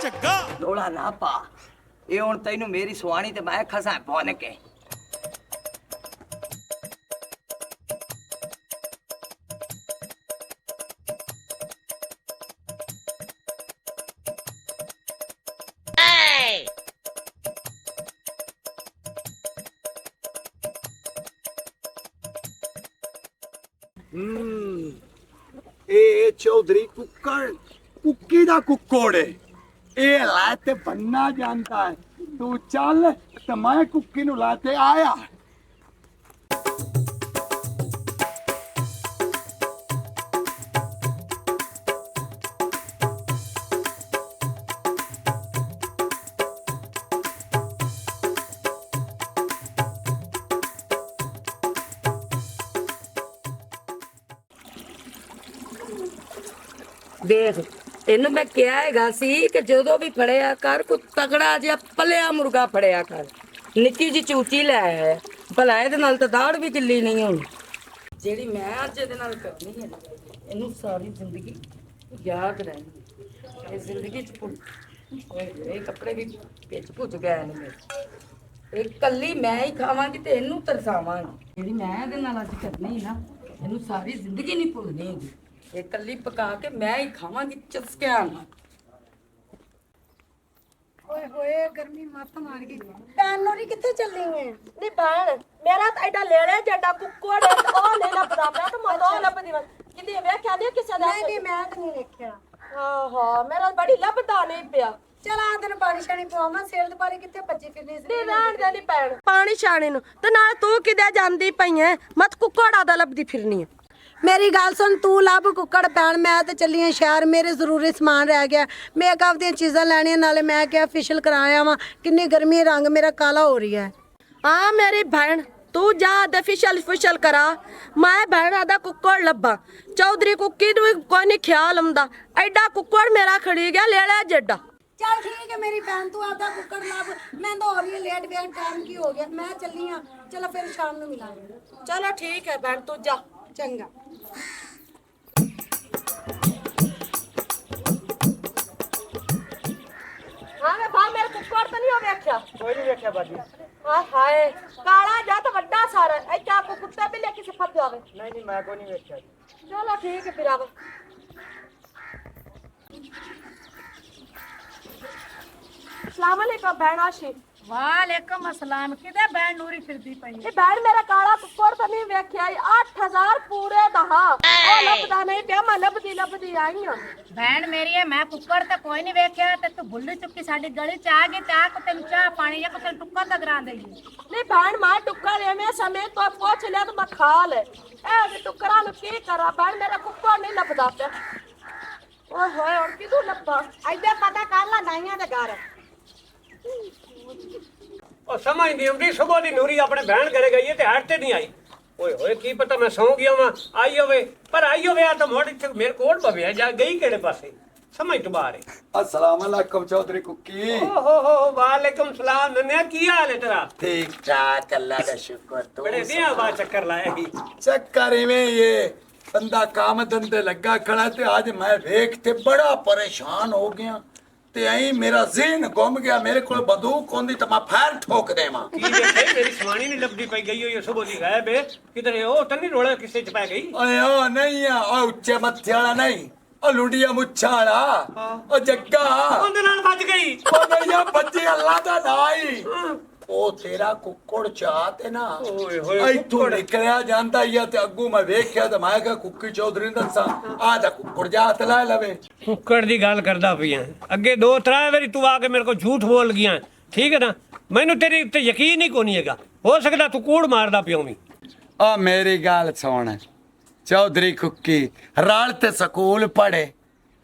ਝੱਗਾ ਰੋਲਾ ਨਾ ਪਾ। ਇਹ ਹੁਣ ਤੈਨੂੰ ਮੇਰੀ ਸੁਆਣੀ ਤੇ ਮੈਂ ਖਸਾਂ ਭੁੰਨ ਕੇ। ਇਹ ਚੌਧਰੀ ਕੁੱਕੜ ਕੁੱਕੀ ਦਾ ਕੁੱਕੜ ਏ। ਇਹ ਲੈ ਤੇ ਬੰਨਾ ਜਾਂਦਾ ਹੈ। ਤੂੰ ਚੱਲ ਤੇ ਮੈਂ ਕੁੱਕੀ ਨੂੰ ਲਾ ਤੇ ਆਇਆ। ਦੇਖ ਇਹਨੂੰ ਮੈਂ ਕਿਹਾ ਹੈਗਾ ਸੀ ਕਿ ਜਦੋਂ ਵੀ ਫੜਿਆ ਕਰ ਕੋਈ ਤਗੜਾ ਜਿਹਾ ਪਲਿਆ ਮੁਰਗਾ ਫੜਿਆ ਕਰ। ਨਿੱਕੀ ਜੀ ਚੂਚੀ ਲੈ ਆਇਆ ਭਲਾ ਇਹਦੇ ਨਾਲ ਤਾਂ ਦਾੜ ਵੀ ਕਿੱਲੀ ਨਹੀਂ ਹੋਣੀ। ਜਿਹੜੀ ਮੈਂ ਅੱਜ ਇਹਦੇ ਨਾਲ ਕਰਨੀ ਹੈ ਇਹਨੂੰ ਸਾਰੀ ਜ਼ਿੰਦਗੀ ਯਾਦ ਰਹਿਣੀ। ਇਹ ਜ਼ਿੰਦਗੀ ਚ ਇਹ ਕੱਪੜੇ ਵੀ ਵਿੱਚ ਭੁੱਜ ਗਏ ਨੇ ਮੇਰੇ। ਇਹ ਕੱਲੀ ਮੈਂ ਹੀ ਖਾਵਾਂਗੀ ਤੇ ਇਹਨੂੰ ਤਰਸਾਵਾਂਗੀ। ਜਿਹੜੀ ਮੈਂ ਇਹਦੇ ਨਾਲ ਅੱਜ ਕਰਨੀ ਨਾ ਇਹਨੂੰ ਸਾਰੀ ਜ਼ਿੰਦਗੀ ਨਹੀਂ ਭੁੱਲਣੀ ਹੈਗੀ। ਇਹ ਕੱਲੀ ਪਕਾ ਕੇ ਮੈਂ ਹੀ ਖਾਵਾਂਗੀ ਚਸਕਿਆਂ ਨਾਲ। ਓਏ ਹੋਏ ਗਰਮੀ ਮੱਤ ਮਾਰ ਗਈ। ਭੈਣ ਨੂੰ ਕਿੱਥੇ ਚੱਲੀ ਹੈ? ਨਹੀਂ ਭੈਣ ਮੇਰਾ ਤਾਂ ਐਡਾ ਲੇੜੇ ਜੱਡਾ ਕੁੱਕੜ ਉਹ ਨਹੀਂ ਲੱਭਦਾ। ਮੈਂ ਤਾਂ ਮਦੋਂ ਲੱਭਦੀ ਵਾ ਕਿਤੇ ਵੇਖਿਆ ਨਹੀਂ ਕਿਸੇ ਦਾ। ਨਹੀਂ ਮੈਂ ਤਾਂ ਨਹੀਂ ਵੇਖਿਆ। ਹਾਂ ਮੇਰਾ ਬੜੀ ਲੱਭਦਾ ਨਹੀਂ ਪਿਆ। ਚਲ ਆ ਦਿਨ ਪਾਣੀ ਛਾਣੀ ਪਵਾਵਾਂ। ਸੇਲ ਦੁਪਾਰੇ ਕਿੱਥੇ ਭੱਜੀ ਫਿਰਨੀ ਸੀ। ਨਹੀਂ ਰਹਿਣ ਦੇ ਨਹੀਂ ਭੈਣ ਪਾਣੀ ਛਾਣੀ ਨੂੰ ਤੇ ਨਾਲ ਤੂੰ ਕਿਤੇ ਜਾਂਦੀ ਪਈ ਐ। ਮਤ ਕੁੱਕੜਾ ਦਾ ਲੱਭਦੀ ਫਿਰਨੀ ਐ। ਮੇਰੀ ਗੱਲ ਸੁਣ ਤੂੰ ਲੱਭ ਕੁੱਕੜ ਪੈਣ। ਮੈਂ ਤੇ ਚੱਲੀ ਆਂ ਸ਼ਹਿਰ। ਮੇਰੇ ਜ਼ਰੂਰੀ ਸਮਾਨ ਰਹਿ ਗਿਆ। ਮੇਕਅਪ ਦੀਆਂ ਚੀਜ਼ਾਂ ਲੈਣੀਆਂ ਨਾਲੇ ਮੈਂ ਕਿਹਾ ਫੇਸ਼ੀਅਲ ਕਰਾਇਆ ਵਾ। ਕਿੰਨੀ ਗਰਮੀ ਰੰਗ ਮੇਰਾ ਕਾਲਾ ਹੋ ਰਹੀ ਹੈ। ਹਾਂ ਮੇਰੀ ਭੈਣ ਤੂੰ ਜਾ ਦੇ ਫੇਸ਼ੀਅਲ ਕਰਾ। ਮੈਂ ਭੈਣ ਦਾ ਕੁੱਕੜ ਲੱਭਾਂ। ਚੌਧਰੀ ਕੁੱਕੀ ਨੂੰ ਕੋਈ ਨਹੀਂ ਖਿਆਲ ਆਉਂਦਾ। ਐਡਾ ਕੁੱਕੜ ਮੇਰਾ ਖੜੀ ਗਿਆ ਲੇੜਾ ਜੱਡਾ। ਚੱਲ ਠੀਕ ਹੈ ਮੇਰੀ ਭੈਣ ਤੂੰ ਆਪਦਾ ਕੁੱਕੜ ਲੱਭ। ਮੈਂ ਤਾਂ ਹੋ ਰਹੀ ਹੈ ਲੇਟ ਵੇਟ ਟਾਈਮ ਕੀ ਹੋ ਗਿਆ। ਮੈਂ ਚੱਲੀ ਆਂ। ਚਲੋ ਫਿਰ ਸ਼ਾਮ ਨੂੰ ਮਿਲਾਂਗੇ। ਚਲੋ ਠੀਕ ਹੈ ਭੈਣ ਤੂੰ ਜਾ ਚੰਗਾ। ਹਾਂ ਮੈਂ ਭਾ ਮੇਰੇ ਕੁੱਕੜ ਤਾਂ ਨਹੀਂ ਹੋ ਵੇਖਿਆ। ਕੋਈ ਨਹੀਂ ਵੇਖਿਆ ਬਾਜੀ। ਹਾਏ ਹਾਏ ਕਾਲਾ ਜਾਂ ਤਾਂ ਵੱਡਾ ਸਾਰਾ ਇਹ ਕਿਆ ਕੋ ਕੁੱਤੇ ਵੀ ਲੈ ਕੇ ਸਿਫਤ ਜਾਵੇ। ਨਹੀਂ ਮੈਂ ਕੋਈ ਨਹੀਂ ਵੇਖਿਆ। ਚਲੋ ਠੀਕ ਹੈ ਫਿਰ ਆਵਾ। अस्सलाम वालेकुम बहन आशी। वालेकुम अस्सलाम। किदे बैन नूरी फिरदी पई? ये बहन मेरा काला कुक्कड़ तो नहीं वेख्या 8000 पूरे दहा ओ लभदा नहीं पिया। मैं लभदी आई हां। बैन मेरी है मैं कुकर ते कोई नहीं वेख्या ते तू भुल्ली चुकी साडी गली च आ गई ता को तेन चाह पानी या को टुक्का दा ग्रां देई। नहीं बहन मां टुक्कर एवें समय तो पूछ ले तो मैं खा ले। ए टुकरा नु की करा बहन मेरा कुक्कड़ नहीं लभदा पिया। ओए होए और किदू लभा ऐदे पता कर ला नाइयां दे घर। ਉਹ ਸਮਝ ਨਹੀਂ ਆਉਂਦੀ ਸੁਬਹ ਦੀ ਨੂਰੀ ਆਪਣੇ ਬਹਿਣ ਘਰੇ ਗਈ ਤੇ ਹਟ ਤੇ ਨਹੀਂ ਆਈ। ਓਏ ਹੋਏ ਕੀ ਪਤਾ ਮੈਂ ਸੌਂ ਗਿਆ ਵਾਂ ਆਈ ਹੋਵੇ ਪਰ ਆਈ ਹੋਵੇ ਆ ਤਾਂ ਮੋੜ ਇੱਥੇ ਮੇਰੇ ਕੋਲ ਪਵੇ ਜਾ ਗਈ ਕਿਹੜੇ ਪਾਸੇ ਸਮਝ ਤੋਂ ਬਾਹਰ ਹੈ। अस्सलाम वालेकुम चौधरी कुक्की। ਓਹ ਵਾਲੇਕੁਮ ਸਲਾਮ ਨੰਨਿਆ ਕੀ ਹਾਲ ਹੈ ਤੇਰਾ? ठीक ठाक अल्लाह का शुक्र। तू ਬੜੇ ਦਿਨਾਂ ਬਾਅਦ ਚੱਕਰ ਲਾਇਆ ਸੀ। चक्कर इवें ये बंदा काम धंधे लगा खड़ा ते आज मैं वेख ते बड़ा परेशान हो गया ते आई मेरा ज़हन गुम गया। मेरे को बंदूक होंदी तो मैं फायर ठोक देवां। ਕੀ ਦੇਖੇ ਮੇਰੀ ਸਵਾਣੀ ਨਹੀਂ ਲੱਭਦੀ ਪਈ ਗਈ ਹੋਈ ਸੁਬਹ ਦੀ ਗਾਇਬ ਹੈ ਕਿਧਰੇ ਉਹ ਤਾਂ ਨਹੀਂ ਰੋਲਾ ਕਿਸੇ ਚ ਪੈ ਗਈ? ओए ओ नहीं है ओ उच्चे मत्थे वाला नहीं ओ लुंडिया मुच्छा वाला ओ जग्गा ਉਹਦੇ ਨਾਲ ਵੱਜ ਗਈ। ओ नहीं बच्चे अल्लाह दा नाई ਉਹ ਤੇਰਾ ਕੁੱਕੜ ਚਾਹ ਤੇ ਨਾ ਓਏ ਹੋਏ ਇੱਥੋਂ ਨਿਕਲਿਆ ਜਾਂਦਾ ਹੀ ਆ ਤੇ ਅੱਗੂ ਮੈਂ ਵੇਖਿਆ ਤੇ ਮੈਂ ਕਿਹਾ ਕੁੱਕੀ ਚੌਧਰੀ ਨੂੰ ਦੱਸਾਂ ਆ ਤਾਂ ਕੁੱਕੜ ਜਾ ਹੱਥ ਲੈ ਲਵੇ। ਕੁੱਕੜ ਦੀ ਗੱਲ ਕਰਦਾ ਪਈਆਂ ਅੱਗੇ 2-3 ਵਾਰੀ ਤੂੰ ਆ ਕੇ ਮੇਰੇ ਕੋਲ ਝੂਠ ਬੋਲ ਗਿਆ ਠੀਕ ਹੈ ਨਾ। ਮੈਨੂੰ ਤੇਰੇ ਉੱਤੇ ਯਕੀਨ ਹੀ ਕੋਈ ਨਹੀਂ ਹੈਗਾ। ਹੋ ਸਕਦਾ ਤੂੰ ਕੂੜ ਮਾਰਦਾ ਪਿਓ ਵੀ। ਆ ਮੇਰੀ ਗੱਲ ਸੁਣ ਚੌਧਰੀ ਕੁੱਕੀ ਰਲ ਤੇ ਸਕੂਲ ਪੜੇ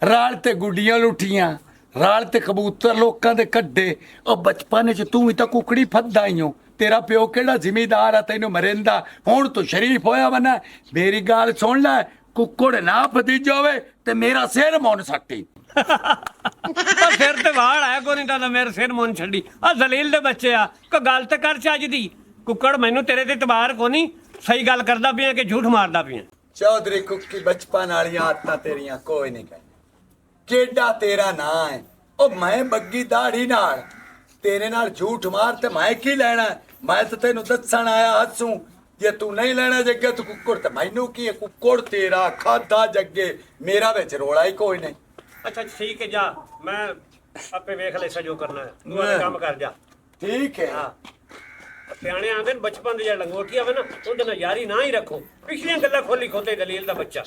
ਰਲ ਤੇ ਗੁੱਡੀਆਂ ਲੁੱਟੀਆਂ ਰਲ ਤੇ ਕਬੂਤਰ ਲੋਕਾਂ ਦੇ ਕੱਢੇ। ਉਹ ਬਚਪਨ ਚ ਤੂੰ ਵੀ ਤਾਂ ਕੁਕੜੀ ਫੱਦਾ ਹੀ ਹੋ। ਤੇਰਾ ਪਿਓ ਕਿਹੜਾ ਜ਼ਿਮੀਦਾਰ ਆ ਤੈਨੂੰ ਮਰਿੰਦਾ। ਹੁਣ ਤੂੰ ਸ਼ਰੀਫ ਹੋਇਆ ਵਨਾ। ਮੇਰੀ ਗੱਲ ਸੁਣ ਲੈ ਕੁੱਕੜ ਨਾ ਭਤੀਜਾ ਹੋਵੇ ਤੇ ਮੇਰਾ ਸਿਰ ਮੁੰਨ ਸਕਤੀ। ਸਿਰ ਤੇ ਵਾੜ ਆਇਆ ਕੋਈ ਨਹੀਂ ਤਾਂ ਮੇਰੇ ਸਿਰ ਮੁੰਨ ਛੱਡੀ। ਆ ਜ਼ਲੀਲ ਦੇ ਬੱਚੇ ਆ ਕੋ ਗੱਲ ਤੇ ਕਰ ਚੱਜ ਦੀ। ਕੁੱਕੜ ਮੈਨੂੰ ਤੇਰੇ ਤੇ ਇਤਬਾਰ ਕੋ ਨਹੀਂ। ਸਹੀ ਗੱਲ ਕਰਦਾ ਪਿਆ ਕਿ ਝੂਠ ਮਾਰਦਾ ਪਿਆ? ਚੌਧਰੀ ਕੁੱਕੀ ਬਚਪਨ ਵਾਲੀਆਂ ਆਦਤਾਂ ਤੇਰੀਆਂ ਕੋਈ ਨਹੀਂ ਕਹੇ। ਕਿਹੜਾ ਤੇਰਾ ਨਾਂ ਹੈ ਉਹ ਮੈਂ ਬੱਗੀ ਦਾੜੀ ਨਾਲ ਤੇਰੇ ਨਾਲ ਝੂਠ ਮਾਰ ਤੇ ਮੈਂ ਕੀ ਲੈਣਾ? ਮੈਂ ਤਾਂ ਤੈਨੂੰ ਦੱਸਣ ਆਇਆ ਹੱਸੂ। ਜੇ ਤੂੰ ਨਹੀਂ ਲੈਣਾ ਜੱਗੇ ਤੂੰ ਕੁੱਕੜ ਤੇ ਮੈਨੂੰ ਕੀ ਹੈ? ਕੁੱਕੜ ਤੇਰਾ ਖਾਦਾ ਜੱਗੇ, ਮੇਰਾ ਵਿੱਚ ਰੋਲਾ ਹੀ ਕੋਈ ਨਹੀਂ। ਅੱਛਾ ਠੀਕ ਹੈ, ਜਾ ਮੈਂ ਆਪੇ ਵੇਖ ਲੈ ਜੋ ਕਰਨਾ ਹੈ, ਤੂੰ ਆਪਣਾ ਕੰਮ ਕਰ ਜਾ। ਠੀਕ ਹੈ। ਹਾਂ, ਸਿਆਣੇ ਆਂਦੇ ਨੇ ਬਚਪਨ ਦੇ ਜਿਹੜਾ ਲੰਗੋਟੀ ਆਵੇ ਨਾ ਉਹਦੇ ਨਾਲ ਯਾਰੀ ਨਾ ਹੀ ਰੱਖੋ। ਪਿਛਲੀਆਂ ਗੱਲਾਂ ਖੋਲੀ ਖੋਤੇ ਦਲੀਲ ਦਾ ਬੱਚਾ।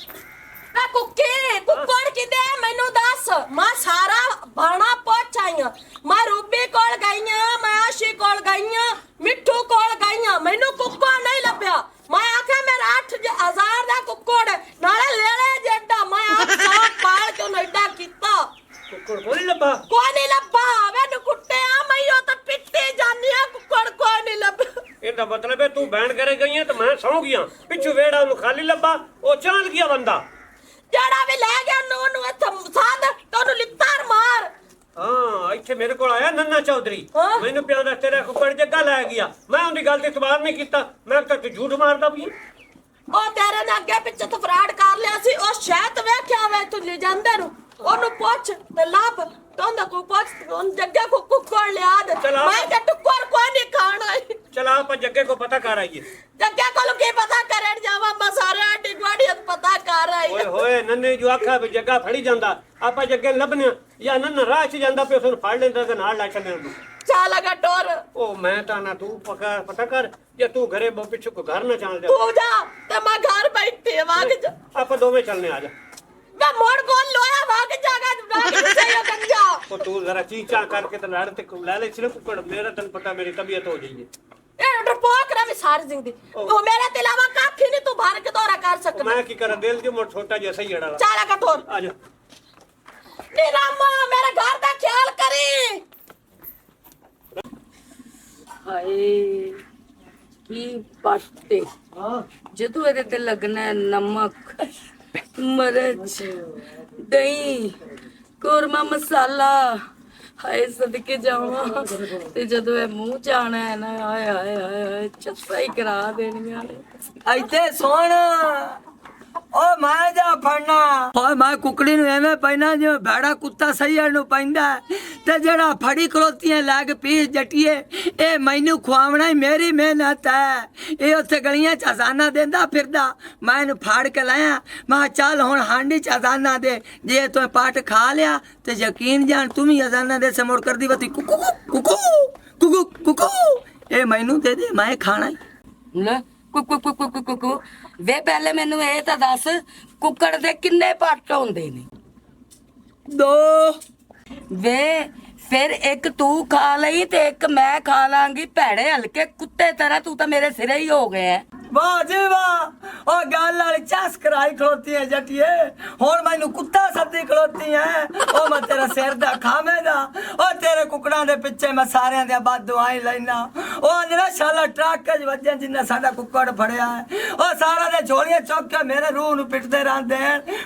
ਆ ਕੁੱਕੜ ਕਿਤੇ ਮੈਨੂੰ ਦੱਸ। ਮੈਂ ਸਾਰਾ ਬਾਣਾ ਪਹੁੰਚ ਆਈਆਂ। ਮੈਂ ਰੂਬੀ ਕੋਲ ਗਈਆਂ, ਮੈਂ ਆਸ਼ੀ ਕੋਲ ਗਈਆਂ, ਮਿੱਠੂ ਕੋਲ ਗਈਆਂ, ਮੈਨੂੰ ਕੁੱਕੜ ਨਹੀਂ ਲੱਭਿਆ। ਮੈਂ ਆਖਿਆ ਮੇਰਾ 8000 ਦਾ ਕੁੱਕੜ ਨਾਲੇ ਲੈ ਲੈ ਜੱਡਾ। ਮੈਂ ਆਪ ਸਾਹ ਪਾਲ ਕੇ ਉਹਨੂੰ ਏਡਾ ਕੀਤਾ, ਕੁੱਕੜ ਕੋਈ ਲੱਭਾ? ਕੋਈ ਨਹੀਂ ਲੱਭਾ। ਮੈਨੂੰ ਕੁੱਟਿਆ ਮੈਂ ਉਹ ਤਾਂ ਪਿੱਟੇ ਜਾਂਦੀ ਆ, ਕੁੱਕੜ ਕੋਈ ਨਹੀਂ ਲੱਭਾ। ਇਹਦਾ ਮਤਲਬ ਹੈ ਤੂੰ ਬੈਣ ਕਰੇ ਗਈ ਹੈ ਤੇ ਮੈਂ ਸੌਂ ਗਿਆ। ਪਿੱਛੂ ਵੇੜਾ ਉਹਨੂੰ ਖਾਲੀ ਲੱਭਾ, ਉਹ ਚਾਲ ਗਿਆ ਬੰਦਾ। ਜਿਹੜਾ ਵੀ ਲੈ ਗਿਆ ਉਹਨੂੰ ਇੱਥੇ ਸਾਧ ਤੇ ਉਹਨੂੰ ਲਿੱਤਾਰ ਮਾਰ। ਹਾਂ, ਇੱਥੇ ਮੇਰੇ ਕੋਲ ਆਇਆ ਨੰਨਾ ਚੌਧਰੀ, ਹਾਂ? ਮੈਨੂੰ ਪਿਆਉਂਦਾ ਤੇਰਾ ਕੁੱਕੜ ਜੱਗਾ ਲੈ ਗਿਆ। ਮੈਂ ਉਹਦੀ ਗੱਲ ਤੇ ਇਤਬਾਰ ਨਹੀਂ ਕੀਤਾ। ਮੈਂ ਤਾਂ ਤੂੰ ਝੂਠ ਮਾਰਦਾ ਵੀ। ਉਹ ਤੇਰੇ ਨਾਲ ਅੱਗੇ ਪਿੱਛੇ ਤੋਂ ਫਰਾਡ ਕਰ ਲਿਆ ਸੀ। ਉਹ ਸ਼ਾਇਦ ਵੇਖਿਆ ਵੇ ਤੂੰ ਲੈ ਜਾਂਦੇ ਨੂੰ, ਉਹਨੂੰ ਪੁੱਛ ਤੇ ਲੱਭ ਤੋਂਦਾ ਕੋ ਪੁੱਛ ਉਹਨ ਜੱਗੇ ਕੋ ਕੁੱਕੜ ਲਿਆ ਦੇ। ਚਲਾ। ਮੈਂ ਕਿ ਟੁੱਕਰ ਕੋਈ ਨਹੀਂ ਖਾਣਾ। ਚਲ ਆਪਾਂ ਜੱਗੇ ਕੋ ਪਤਾ ਕਰ ਆਈਏ। ਜੱਗੇ ਕੋਲ ਕੀ ਪਤਾ ਕਰਨ ਜਾਵਾਂ? ਮੈਂ ਸਾਰੇ ਆਂਟੀ ਗੁਆਂਢੀਆਂ ਤੋਂ ਪਤਾ ਕਰ ਆਈ। ਓਏ ਹੋਏ, ਨੰਨੇ ਜੋ ਆਖਿਆ ਵੀ ਜੱਗਾ ਫੜੀ ਜਾਂਦਾ, ਆਪਾਂ ਜੱਗੇ ਲੱਭਨੇ ਜਾਂ ਨੰਨਾ ਰਾਹ 'ਚ ਜਾਂਦਾ ਪਿਆ ਉਸਨੂੰ ਫੜ ਲੈਂਦਾ ਤੇ ਨਾਲ ਲੈ ਚੱਲੇ ਉਹਨੂੰ। ਚੱਲ ਅਗਾ ਟੋਰ ਉਹ ਮੈਂ ਤਾਂ ਨਾ ਤੂੰ ਪਤਾ ਕਰ, ਜੇ ਤੂੰ ਘਰੇ ਪਿੱਛੇ ਕੋ ਘਰ ਨਾ ਚੱਲ ਜਾ। ਤੂੰ ਜਾ ਤੇ ਮੈਂ ਘਰ ਬੈਠੀ ਵਾਗ ਜਾ। ਆਪਾਂ ਦੋਵੇਂ ਚੱਲਨੇ ਆ ਜਾ। ਮੈਂ ਮੋੜ ਕੋਲ ਲੋਇਆ ਵਾਗ ਜਾਗਾ ਵਾਗ ਸਹੀ ਗੰਜਾ। ਉਹ ਤੂੰ ਜ਼ਰਾ ਚੀਚਾ ਕਰਕੇ ਤੇ ਲੜ ਤੇ ਲੈ ਲੈ ਸਿਰ ਕੁੱਕੜ। ਮੇਰਾ ਤੈਨੂੰ ਪਤਾ ਮੇਰੀ ਤਬੀਅਤ ਹੋ ਜਾਈਏ। ਇਹ ਡਰਪੋਕ ਰਵੀ ਸਾਰੀ ਜ਼ਿੰਦਗੀ ਉਹ ਮੇਰੇ ਤੇ ਇਲਾਵਾ ਕਾਫੀ ਨਹੀਂ ਤੂੰ ਬਾਹਰ ਕੇ ਦੌਰਾ ਕਰ ਸਕਦਾ। ਮੈਂ ਕੀ ਕਰਾਂ, ਦਿਲ ਜੋ ਮੋਟ ਛੋਟਾ ਜਿਹਾ ਸਹੀ ਜੜਾ। ਚੱਲ ਅਗਾ ਟੋਰ ਆ ਜਾ। ਨੀ ਰਾਮਾ ਮੇਰੇ ਘਰ ਦਾ ਖਿਆਲ ਕਰੀ। ਹਾਏ ਕੀ ਪੱਤੇ ਜਦੋਂ ਇਹਦੇ ਤੇ ਲੱਗਣਾ ਹੈ ਨਮਕ, ਮਿਰਚ, ਦਹੀਂ, ਕੋਰਮਾ ਮਸਾਲਾ। ਹਾਏ ਸਦਕੇ ਜਾਵਾਂ ਤੇ ਜਦੋਂ ਇਹ ਮੂੰਹ ਚ ਆਣਾ ਹੈ ਨਾ, ਹਾਏ ਹਾਏ ਹਾਏ ਹਾਏ ਚੱਸਾ ਹੀ ਕਰਾ ਦੇਣੀਆਂ ਨੇ। ਇੱਥੇ ਸੋਣ ਓ ਮੈਂ ਜਾ ਫੜਨਾ। ਓਏ ਮੈਂ ਕੁਕੜੀ ਨੂੰ ਐਵੇਂ ਪੈਣਾ ਜਿਵੇਂ ਭੈੜਾ ਕੁੱਤਾ ਸਹੀੜ ਨੂੰ ਪੈਂਦਾ ਤੇ ਜਿਹੜਾ ਫੜੀ ਖਲੋਤੀਆਂ ਲੱਗ ਪੀਸ ਜੱਟੀਏ, ਇਹ ਮੈਨੂੰ ਖਵਾਉਣਾ ਹੀ ਮੇਰੀ ਮਿਹਨਤ ਹੈ। ਇਹ ਉੱਥੇ ਗਲੀਆਂ ਚ ਅਜ਼ਾਨਾ ਦਿੰਦਾ ਫਿਰਦਾ, ਮੈਂ ਇਹਨੂੰ ਫਾੜ ਕੇ ਲਾਇਆ। ਮੈਂ ਚੱਲ ਹੁਣ ਹਾਂਡੀ ਚ ਅਜ਼ਾਨਾ ਦੇ, ਜੇ ਤੂੰ ਪਾਠ ਖਾ ਲਿਆ ਤੇ ਯਕੀਨ ਜਾਣ ਤੂੰ ਵੀ ਅਜ਼ਾਨਾ ਦੇ ਸਮੋੜ ਕਰਦੀ ਵਤੀ ਕੁਕੂ ਕੁਕੂ ਕੁਕੂ ਕੁਕੂ। ਇਹ ਮੈਨੂੰ ਦੇ ਦੇ, ਮੈਂ ਖਾਣਾ ਹੀ। ਲੈ ਕੁੱਕੂ ਕੁੱਕੂ ਕੁੱਕੂ ਕੁੱਕੂ ਵੇ ਪਹਿਲੇ ਮੈਨੂੰ ਇਹ ਤਾਂ ਦੱਸ ਕੁੱਕੜ ਦੇ ਕਿੰਨੇ ਪੱਟ ਹੁੰਦੇ ਨੇ? 2 ਵੇ ਫਿਰ ਇੱਕ ਤੂੰ ਖਾ ਲਈ ਤੇ ਇੱਕ ਮੈਂ ਖਾ ਲਾਂਗੀ। ਭੈੜੇ ਹਲਕੇ ਕੁੱਤੇ ਤਰ੍ਹਾਂ ਤੂੰ ਤਾਂ ਮੇਰੇ ਸਿਰੇ ਹੀ ਹੋ ਗਿਆ। ਵਾਹ ਜੀ ਵਾਹ, ਉਹ ਗੱਲ ਵਾਲੀ ਚਸ ਕਰਾਈ ਖਲੋਤੀ ਹੈ ਜੱਟੀਏ। ਹੁਣ ਮੈਨੂੰ ਕੁੱਤਾ ਸੱਦੀ ਖਲੋਤੀ ਹੈ। ਉਹ ਮੈਂ ਤੇਰਾ ਸਿਰ ਦਾ ਖਾਵੇਂਗਾ। ਉਹ ਤੇਰੇ ਕੁਕੜਾਂ ਦੇ ਪਿੱਛੇ ਮੈਂ ਸਾਰਿਆਂ ਦੇ ਬਾਦੋਂ ਹੀ ਲੈਣਾ। ਉਹ ਅੰਜਣਾ ਸ਼ਾਲਾ ਟਰੱਕ ਚ ਵੱਜਣ ਜਿੰਨਾ ਸਾਡਾ ਕੁੱਕੜ ਫੜਿਆ ਹੈ। ਉਹ ਸਾਰਾ ਦੇ ਝੋਲੀਆਂ ਚੁੱਕ ਕੇ ਮੇਰੇ ਰੂਹ ਨੂੰ ਪਿੱਟਦੇ ਰਹਿੰਦੇ।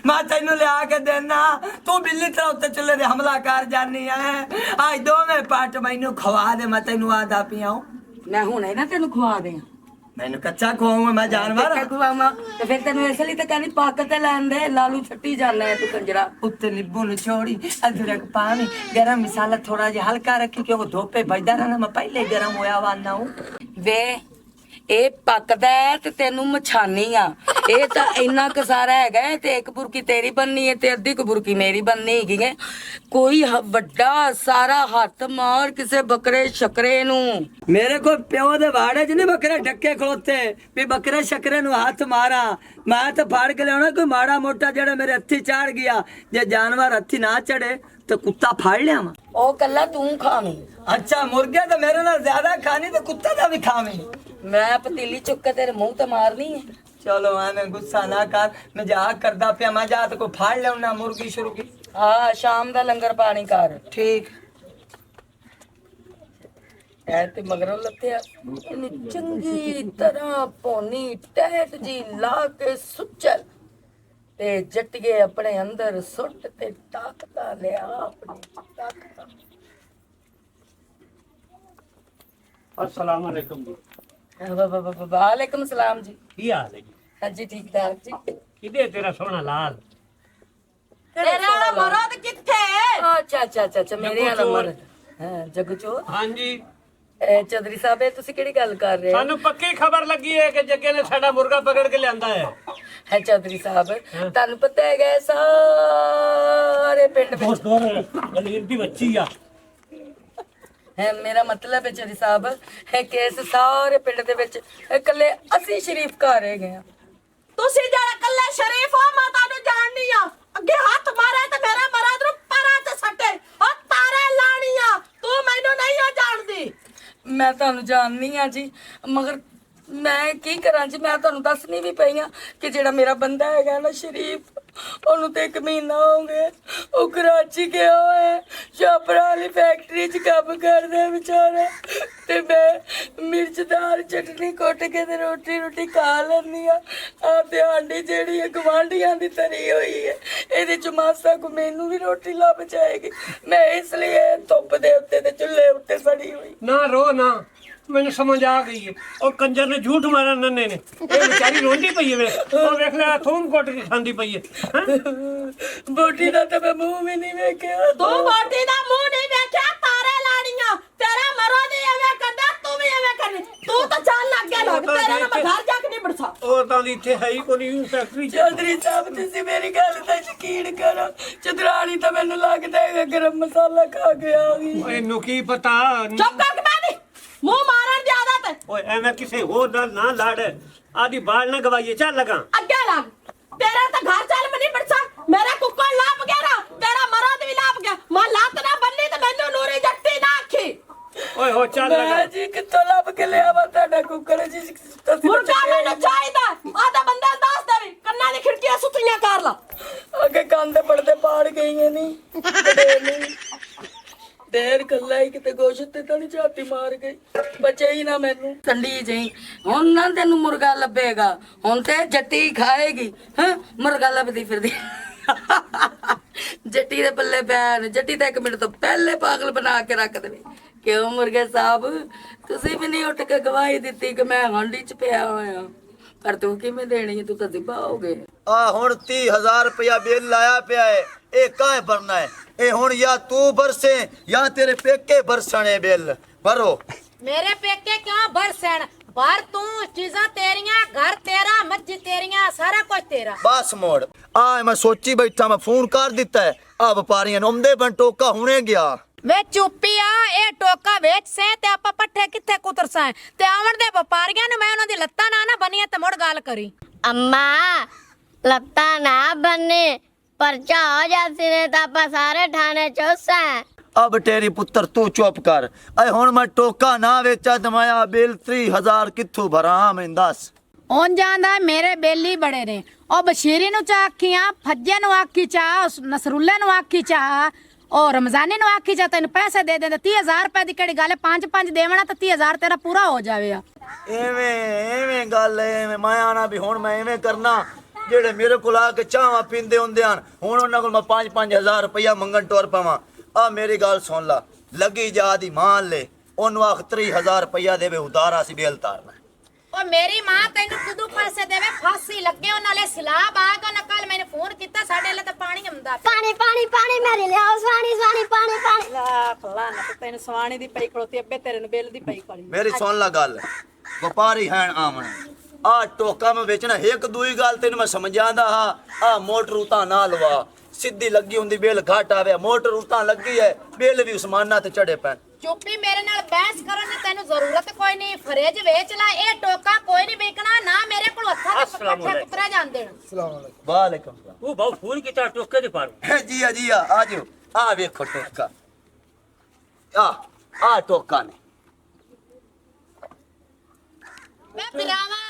ਮੈਂ ਤੈਨੂੰ ਲਿਆ ਕੇ ਦੇਣਾ, ਤੂੰ ਬਿੱਲੀ ਤਰ੍ਹਾਂ ਉੱਤੇ ਚੁੱਲ੍ਹੇ ਦੇ ਹਮਲਾ ਕਰ ਜਾਨੀ ਹੈ। ਅੱਜ ਦੋਵੇਂ ਪੱਟ ਮੈਨੂੰ ਖਵਾ ਦੇ, ਮੈਂ ਤੈਨੂੰ ਆਦਾ ਪਿਆਉ। ਮੈਂ ਹੁਣੇ ਨਾ ਤੈਨੂੰ ਖਵਾ ਦਿਆਂ। ਮੈਨੂੰ ਕੱਚਾ ਖਵਾਉਂਗਾ, ਮੈਂ ਜਾਨਵਰ ਕੱਚਾ ਖਵਾਵਾਂ ਤੇ ਫਿਰ ਤੈਨੂੰ ਇਸ ਲਈ ਤਾਂ ਕਹਿੰਦੀ ਪੱਕ ਤੇ ਲੈਣ ਦੇ, ਲਾਲੂ ਛੱਟੀ ਜਾਂਦਾ ਹੈ ਤੂੰ ਕੰਜਰਾ। ਉੱਤੇ ਨਿੰਬੂ ਨੂੰ ਛੋੜੀ, ਅਦਰਕ ਪਾਣੀ, ਗਰਮ ਮਸਾਲਾ ਥੋੜਾ ਜਿਹਾ ਹਲਕਾ ਰੱਖੀ ਕਿਉਂਕਿ ਧੋਪੇ ਭਜਦਾ ਰਹਿਣਾ। ਮੈਂ ਪਹਿਲੇ ਗਰਮ ਹੋਇਆ ਵਾਨਾ ਹੂੰ। ਵੇ ਇਹ ਪੱਕਦਾ ਹੈ ਤੇ ਤੈਨੂੰ ਮਛਾਨੀ ਆ। ਇਹ ਤਾਂ ਇੰਨਾ ਕਸਾਰਾ ਹੈਗਾ ਹੈ ਤੇ ਇੱਕ ਬੁਰਕੀ ਤੇਰੀ ਬੰਨੀ ਹੈ ਤੇ ਅੱਧੀ ਕੁ ਬੁਰਕੀ ਮੇਰੀ ਬੰਨੀ ਹੈਗੀ ਹੈ। ਕੋਈ ਵੱਡਾ ਸਾਰਾ ਹੱਥ ਮਾਰ ਕਿਸੇ ਬੱਕਰੇ ਸ਼ਕਰੇ ਨੂੰ। ਮੇਰੇ ਕੋ ਪਿਓ ਦੇ ਵਾੜੇ 'ਚ ਨਹੀਂ ਬੱਕਰੇ ਢੱਕੇ ਖਲੋਤੇ ਵੀ ਬੱਕਰੇ ਸ਼ਕਰੇ ਨੂੰ ਹੱਥ ਮਾਰਾਂ। ਮੈਂ ਤਾਂ ਫਾੜ ਕੇ ਲਿਆਉਣਾ ਕੋਈ ਮਾੜਾ ਮੋਟਾ ਜਿਹੜਾ ਮੇਰੇ ਹੱਥੀ ਚਾੜ ਗਿਆ। ਜੇ ਜਾਨਵਰ ਹੱਥੀ ਨਾ ਚੜੇ ਤੇ ਕੁੱਤਾ ਫਾੜ ਲਿਆਵਾਂ। ਉਹ ਕੱਲਾ ਤੂੰ ਖਾਵੇਂ। ਅੱਛਾ, ਮੁਰਗੇ ਤਾਂ ਮੇਰੇ ਨਾਲ ਜ਼ਿਆਦਾ ਖਾਣੀ ਤੇ ਕੁੱਤੇ ਦਾ ਵੀ ਖਾਵੇਂ। ਮੈਂ ਪਤੀਲੀ ਚੁੱਕ ਕੇ ਤੇਰੇ ਮੂੰਹ ਤੇ ਮਾਰਨੀ ਹੈ। ਚਲੋ ਐਵੇਂ ਗੁੱਸਾ ਨਾ ਕਰ, ਮਜ਼ਾਕ ਕਰਦਾ ਪਿਆ। ਮੈਂ ਜਾ ਤੇ ਕੋਈ ਫਾੜ ਲਿਆਉਣਾ ਮੁਰਗੀ ਸ਼ੁਰਗੀ। ਹਾਂ ਸ਼ਾਮ ਦਾ ਲੰਗਰ ਪਾਣੀ ਕਰ। ਠੀਕ ਐ ਤੇ ਮਗਰੋਂ ਲੱਥਿਆ ਇਹਨੂੰ ਚੰਗੀ ਤਰ੍ਹਾਂ ਪੌਣੀ ਟੈਟ ਜੀ ਲਾ ਕੇ ਸੁੱਚਲ ਤੇ ਜੱਟੀਏ ਆਪਣੇ ਅੰਦਰ ਸੁੱਟ ਤੇ ਤਾਕਤਾਂ ਲਿਆ ਆਪਣੀ ਤਾਕਤਾਂ। अस्सलाम वालेकुम जी। वालेकुम सलाम जी। की हाल है जी? हाँ जी ठीक ठाक जी। किदे तेरा सोना लाल? ਤੇਰੇ ਵਾਲਾ ਮਰਦ ਕਿੱਥੇ? ਅੱਛਾ ਅੱਛਾ ਅੱਛਾ ਅੱਛਾ ਮੇਰੇ ਵਾਲਾ ਮਰਦ ਹਾਂ ਜੱਗੂ ਚੋਰ ਹਾਂਜੀ ਚੌਧਰੀ ਸਾਹਿਬ ਇਹ ਤੁਸੀਂ ਕਿਹੜੀ ਗੱਲ ਕਰ ਰਹੇ ਹੋ ਸਾਨੂੰ ਪੱਕੀ ਖਬਰ ਲੱਗੀ ਹੈ ਕਿ ਜੱਗੇ ਨੇ ਸਾਡਾ ਮੁਰਗਾ ਪਕੜ ਕੇ ਲਿਆਂਦਾ ਹੈ ਹੈ ਚੌਧਰੀ ਸਾਹਿਬ ਤੁਹਾਨੂੰ ਪਤਾ ਹੈਗਾ ਸਾਰੇ ਪਿੰਡ ਵਿੱਚ ਗਲੀਰ ਦੀ ਬੱਚੀ ਆ ਹੈ ਮੇਰਾ ਮਤਲਬ ਹੈ ਚੌਧਰੀ ਸਾਹਿਬ ਹੈ ਕਿ ਇਸ ਸਾਰੇ ਪਿੰਡ ਦੇ ਵਿੱਚ ਇਕੱਲੇ ਅਸੀਂ ਸ਼ਰੀਫ ਘਰ ਹੈਗੇ ਆ ਤੁਸੀਂ ਜਿਹੜਾ ਕੱਲੇ ਸ਼ਰੀਫ ਹੋ ਮੈਂ ਤੁਹਾਨੂੰ ਜਾਣਨੀ ਆ ਅੱਗੇ ਹੱਥ ਮਾਰੇ ਤੇ ਮੇਰਾ ਮਰਾਦ ਨੂੰ ਪਰਾਂ ਤੇ ਸੱਟੇ ਉਹ ਤਾਰੇ ਲਾਣੀਆਂ ਤੂੰ ਮੈਨੂੰ ਨਹੀਂ ਆ ਜਾਣਦੀ ਮੈਂ ਤੁਹਾਨੂੰ ਜਾਣਨੀ ਆ ਜੀ ਮਗਰ ਮੈਂ ਕੀ ਕਰਾਂ ਜੀ ਮੈਂ ਤੁਹਾਨੂੰ ਦੱਸਣੀ ਵੀ ਪਈ ਆ ਕਿ ਜਿਹੜਾ ਮੇਰਾ ਬੰਦਾ ਹੈਗਾ ਨਾ ਸ਼ਰੀਫ ਉਹਨੂੰ ਤੇ 1 ਮਹੀਨਾ ਹੋ ਗਿਆ ਉਹ ਕਰਾਚੀ ਗਿਆ ਹੋਇਆ ਛਾਪਰਾ ਵਾਲੀ ਫੈਕਟਰੀ 'ਚ ਕੰਮ ਕਰਦਾ ਵਿਚਾਰਾ ਤੇ ਮੈਂ ਮਿਰਚਦਾਰ ਚਟਨੀ ਕੁੱਟ ਕੇ ਤੇ ਰੋਟੀ ਖਾ ਲੈਂਦੀ ਆ ਤੇ ਆਂਡੀ ਜਿਹੜੀ ਹੈ ਗਵਾਂਢੀਆਂ ਦੀ ਤਰੀ ਹੋਈ ਹੈ ਇਹਦੇ 'ਚ ਮਾਸਾ ਕੋ ਮੈਨੂੰ ਵੀ ਰੋਟੀ ਲੱਭ ਜਾਏਗੀ ਮੈਂ ਇਸ ਲਈ ਇਹ ਧੁੱਪ ਦੇ ਉੱਤੇ ਤੇ ਚੁੱਲ੍ਹੇ ਉੱਤੇ ਸੜੀ ਹੋਈ ਨਾ ਰੋ ਨਾ ਮੈਨੂੰ ਸਮਝ ਆ ਗਈ ਹੈ ਉਹ ਕੰਜਰ ਨੇ ਝੂਠ ਮਾਰਿਆ ਨੰਨੇ ਨੇ ਇਹ ਵਿਚਾਰੀ ਰੋਂਦੀ ਪਈ ਹੈ ਵੇ ਉਹ ਵੇਖ ਲੈ ਥੂਮ ਕੁੱਟ ਕੇ ਖਾਂਦੀ ਪਈ ਹੈ ਹੈਂ? ਬੋਟੀ ਦਾ ਤਾਂ ਮੈਂ ਮੂੰਹ ਵੀ ਨਹੀਂ ਵੇਖਿਆ ਤੂੰ ਮੋਟੀ ਦਾ ਮੂੰਹ ਨਹੀਂ ਵੇਖਿਆ ਤਾਰੇ ਲਾਣੀਆਂ ਤੇਰਾ ਮਰੋ ਦੀ ਐਵੇਂ ਕਰਦਾ ਤੂੰ ਵੀ ਐਵੇਂ ਕਰਨੀ ਤੂੰ ਤਾਂ ਚੱਲ ਲੱਗ ਗਿਆ ਲੱਗ ਤੇਰਾ ਨਾ ਮੈਂ ਘਰ ਜਾ ਕੇ ਨਹੀਂ ਬੜਸਾ ਉਹ ਤਾਂ ਇੱਥੇ ਹੈ ਹੀ ਕੋਈ ਨਹੀਂ ਫੈਕਟਰੀ ਚ ਚੌਧਰੀ ਸਾਹਿਬ ਤੁਸੀਂ ਮੇਰੀ ਗੱਲ ਦਾ ਯਕੀਨ ਕਰੋ ਚਤਰਾਣੀ ਤਾਂ ਮੈਨੂੰ ਲੱਗਦਾ ਹੈ ਗਰਮ ਮਸਾਲਾ ਖਾ ਕੇ ਆ ਗਈ ਇਹਨੂੰ ਕੀ ਪਤਾ ਚੁੱਪ ਕਰਕੇ ਬੈਠ ਮੂੰਹ ਮਾਰਨ ਦੀ ਆਦਤ ਹੈ ਓਏ ਐਵੇਂ ਕਿਸੇ ਹੋਰ ਨਾਲ ਨਾ ਲੜ ਆਦੀ ਬਾਲ ਨਾ ਗਵਾਈਏ ਚੱਲ ਲਗਾ ਅੱਗੇ ਲੱਗ ਤੇਰਾ ਤਾਂ ਘਰ ਚੱਲ ਮੈਂ ਨਹੀਂ ਬੜਸਾ ਮੇਰਾ ਕੁੱਕੜ ਲੱਭ ਗਿਆ ਨਾ ਤੇਰਾ ਮਰਦ ਵੀ ਲੱਭ ਗਿਆ ਮੈਂ ਲੱਤ ਨਾ ਬੰਨੀ ਤੇ ਮੈਨੂੰ ਨੂਰੀ ਜੱਟੀ ਨਾ ਆਖੀ ਓਏ ਹੋ ਚੱਲ ਲਗਾ ਮੈਂ ਜੀ ਕਿੱਥੋਂ ਲੱਭ ਕੇ ਲਿਆ ਵਾ ਤੁਹਾਡਾ ਕੁੱਕੜ ਜੀ ਤੁਸੀਂ ਮੁਰਗਾ ਮੈਨੂੰ ਚਾਹੀਦਾ ਆਦਾ ਬੰਦਾ ਦੱਸ ਦੇਵੀ ਕੰਨਾਂ ਦੀ ਖਿੜਕੀਆਂ ਸੁੱਤੀਆਂ ਕਰ ਲਾ ਅੱਗੇ ਕੰਨ ਦੇ ਪਰਦੇ ਪਾੜ ਗਈਆਂ ਨਹੀਂ ਨਹੀਂ ਦੇਰ ਕੱਲਾ ਹੀ ਕਿਤੇ ਗੋਸ਼ਤ ਤੇ ਤਾਂ ਨਹੀਂ ਝਾਤੀ ਮਾਰ ਗਈ ਬਚੇ ਹੀ ਨਾ ਮੈਨੂੰ ਠੰਡੀ ਜਈ ਹੁਣ ਨਾ ਤੈਨੂੰ ਮੁਰਗਾ ਲੱਭੇਗਾ ਹੁਣ ਤੇ ਜੱਟੀ ਖਾਏਗੀ ਹਾਂ ਮੁਰਗਾ ਲੱਭਦੀ ਫਿਰਦੀ ਜੱਟੀ ਦੇ ਪੱਲੇ ਪੈਣ ਜੱਟੀ ਤਾਂ 1 ਮਿੰਟ ਤੋਂ ਪਹਿਲੇ ਪਾਗਲ ਬਣਾ ਕੇ ਰੱਖ ਦੇਵੇ ਕਿਉਂ ਮੁਰਗੇ ਸਾਹਿਬ ਤੁਸੀਂ ਵੀ ਨਹੀਂ ਉੱਠ ਕੇ ਗਵਾਹੀ ਦਿੱਤੀ ਕਿ ਮੈਂ ਹਾਂਡੀ 'ਚ ਪਿਆ ਹੋਇਆ ਪਰ ਤੂੰ ਕਿਵੇਂ ਦੇਣੀ ਹੈ ਤੂੰ ਤਾਂ ਜ਼ਿਬਾ ਹੋ ਗਏ ਆ ਹੁਣ 30,000 ਰੁਪਇਆ ਬਿੱਲ ਲਾਇਆ ਪਿਆ ਹੈ ਇਹ ਕਾਹ ਭਰਨਾ ਹੈ ਇਹ ਹੁਣ ਜਾਂ ਤੂੰ ਬਰਸੇ ਜਾਂ ਤੇਰੇ ਪੇਕੇ ਬਰਸਣੇ ਬਿੱਲ ਭਰੋ ਮੇਰੇ ਪੇਕੇ ਕਿਉਂ ਬਰਸਣ ਬਾਹਰ ਤੂੰ ਚੀਜ਼ਾਂ ਤੇਰੀਆਂ ਘਰ ਤੇਰਾ ਮੱਝ ਤੇਰੀਆਂ ਸਾਰਾ ਕੁਝ ਤੇਰਾ ਬਸ ਮੋੜ ਆ ਮੈਂ ਸੋਚੀ ਬੈਠਾ ਮੈਂ ਫੋਨ ਕਰ ਦਿੱਤਾ ਹੈ ਆ ਵਪਾਰੀਆਂ ਨੂੰ ਆਉਂਦੇ ਬਣ ਟੋਕਾ ਹੁਣੇ ਗਿਆ ਵੇ ਚੁੱਪੀ ਆ ਇਹ ਟੋਕਾ ਵੇਚ ਸੇ ਤੇ ਆਪਾਂ ਪੱਠੇ ਕਿੱਥੇ ਕੁਤਰਸਾਂ ਤੇ ਆਵਣ ਦੇ ਵਪਾਰੀਆਂ ਨੂੰ ਮੈਂ ਉਹਨਾਂ ਦੀ ਲੱਤਾਂ ਨਾ ਬਣੀਆਂ ਤੇ ਮੁੜ ਗੱਲ ਕਰੀ अम्मा लत्ता ना बनने पर्चा हो जाती ने तो आप सारे ठाणे चौसा है अब तेरी पुत्र तू चुप कर अरे हुण मैं टोका ना वेचा ते मैं आ बिल 30,000 कित्थों भरा मैं दस ਉਂਝ ਜਾਂਦਾ ਮੇਰੇ ਬੇਲੀ ਬੜੇ ਨੇ ਉਹ ਬਸ਼ੀਰੀ ਨੂੰ ਚਾਖੀਆਂ ਫੱਜੇ ਨੂੰ ਆਖੀ ਚਾ ਨਸਰੁੱਲੇ ਨੂੰ ਆਖੀ ਚਾ ਉਹ ਰਮਜ਼ਾਨੀ ਨੂੰ ਆਖੀ ਚਾ ਤੈਨੂੰ ਪੈਸੇ ਦੇ ਦੇ 30,000 ਰੁਪਏ ਦੀ ਕਿਹੜੀ ਗੱਲ ਹੈ 5 ਦੇਵਣਾ ਤਾਂ 30,000 ਤੇਰਾ ਪੂਰਾ ਹੋ ਜਾਵੇਗਾ ਐਵੇਂ ਗੱਲ ਐਵੇਂ ਮੈਂ ਆਣਾ ਵੀ ਹੁਣ ਮੈਂ ਐਵੇਂ ਕਰਨਾ ਜਿਹੜੇ ਮੇਰੇ ਕੋਲ ਆ ਕੇ ਚਾਹਾਂ ਪੀਂਦੇ ਹੁੰਦੇ ਹਨ ਹੁਣ ਉਹਨਾਂ ਕੋਲ ਮੈਂ 5-5 ਰੁਪਇਆ ਮੰਗਣ ਟੁਰ ਪਵਾਂ ਆ ਮੇਰੀ ਗੱਲ ਸੁਣ ਲਾ ਲੱਗੀ ਜਾ ਦੀ ਮਾਨ ਲੈ ਉਹਨੂੰ ਆਖ 30,000 ਰੁਪਇਆ ਦੇਵੇ ਉਤਾਰਾ ਸੀ ਬੇਲ ਤਾਰਨਾ ਉਹ ਮੇਰੀ ਮਾਂ ਤੈਨੂੰ ਕੁਦੂ ਪੈਸੇ ਦੇਵੇ ਫਾਸੀ ਲੱਗੇ ਉਹ ਨਾਲੇ ਸਲਾਬ ਆ ਗਿਆ ਨਾ ਕੱਲ ਮੈਨੂੰ ਫੋਨ ਕੀਤਾ ਸਾਡੇ ਲਈ ਤਾਂ ਪਾਣੀ ਆਉਂਦਾ पानी पानी पानी मेरे ले आओ स्वानी स्वानी पानी पानी ਫਲਾਣਾ ਤੇ ਤੈਨੂੰ ਸਵਾਣੀ ਦੀ ਪਈ ਖਲੋਤੀ ਅੱਬੇ ਤੇਰੇ ਨੂੰ ਬਿੱਲ ਦੀ ਪਈ ਖੜੀ ਮੇਰੀ ਸੁਣ ਲਾ ਗੱਲ ਵਪਾਰੀ ਹੈਣ ਆਵਣ ਆ ਟੋਕਾ ਮੈਂ ਵੇਚਣਾ ਇੱਕ ਦੂਈ ਗੱਲ ਤੈਨੂੰ ਮੈਂ ਸਮਝਾਂਦਾ ਹਾਂ ਆ ਮੋਟਰ ਉਤਾਂ ਨਾ ਲਵਾ ਸਿੱਧੀ ਲੱਗੀ ਹੁੰਦੀ ਬਿੱਲ ਘਟ ਆਵੇ ਮੋਟਰ ਉਤਾਂ ਲੱਗੀ ਹੈ ਬਿੱਲ ਵੀ ਉਸਮਾਨਾ ਤੇ ਚੜੇ ਪੈਣ ਚੁੱਪੀ ਮੇਰੇ ਨਾਲ ਬਹਿਸ ਕਰਨ ਦੀ ਤੈਨੂੰ ਜ਼ਰੂਰਤ ਕੋਈ ਨਹੀਂ ਫਰਿੱਜ ਵੇਚ ਲੈ ਇਹ ਟੋਕਾ ਕੋਈ ਨਹੀਂ ਵੇਚਣਾ ਨਾ ਮੇਰੇ ਕੋਲ ਹੱਥਾਂ ਤੇ ਪੱਠੇ ਕੁਤਰੇ ਜਾਂਦੇ ਨੇ ਵਾਲੇਕੁਮ ਸਲਾਮ ਉਹ ਬਹੁਤ ਫੋਨ ਕੀਤਾ ਟੋਕੇ ਦੇ ਪਾਰ ਜੀ ਆ ਜਾਓ ਆ ਵੇਖੋ ਟੋਕਾ ਆ ਟੋਕਾ ਨੇ ਮੈਂ ਬਿਰਾਵਾ